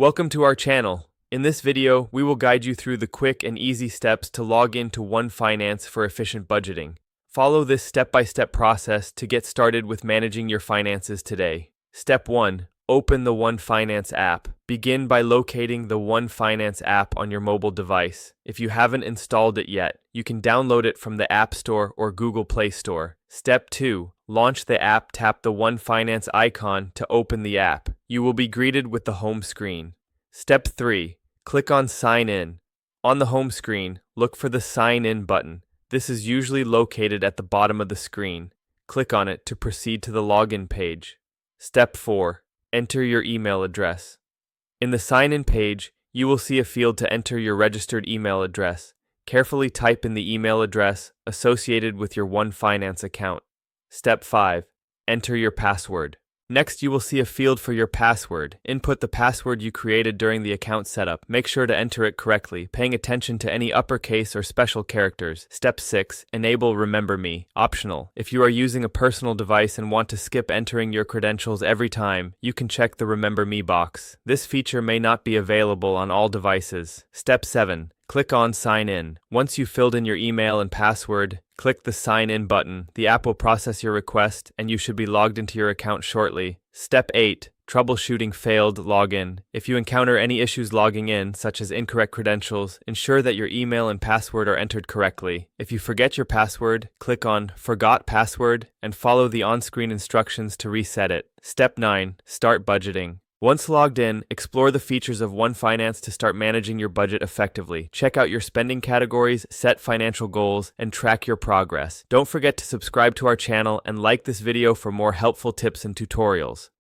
Welcome to our channel. In this video, we will guide you through the quick and easy steps to log into One Finance for efficient budgeting. Follow this step-by-step process to get started with managing your finances today. Step 1. Open the One Finance app. Begin by locating the One Finance app on your mobile device. If you haven't installed it yet, you can download it from the App Store or Google Play Store. Step 2. Launch the app. Tap the One Finance icon to open the app. You will be greeted with the home screen. Step 3. Click on Sign In. On the home screen, look for the Sign In button. This is usually located at the bottom of the screen. Click on it to proceed to the login page. Step 4. Enter your email address. In the sign-in page, you will see a field to enter your registered email address. Carefully type in the email address associated with your One Finance account. Step 5. Enter your password. Next, you will see a field for your password. Input the password you created during the account setup. Make sure to enter it correctly, paying attention to any uppercase or special characters. Step 6. Enable Remember Me. Optional. If you are using a personal device and want to skip entering your credentials every time, you can check the Remember Me box. This feature may not be available on all devices. Step 7. Click on Sign In. Once you've filled in your email and password, click the Sign In button. The app will process your request, and you should be logged into your account shortly. Step 8. Troubleshooting failed login. If you encounter any issues logging in, such as incorrect credentials, ensure that your email and password are entered correctly. If you forget your password, click on Forgot Password and follow the on-screen instructions to reset it. Step 9. Start budgeting. Once logged in, explore the features of One Finance to start managing your budget effectively. Check out your spending categories, set financial goals, and track your progress. Don't forget to subscribe to our channel and like this video for more helpful tips and tutorials.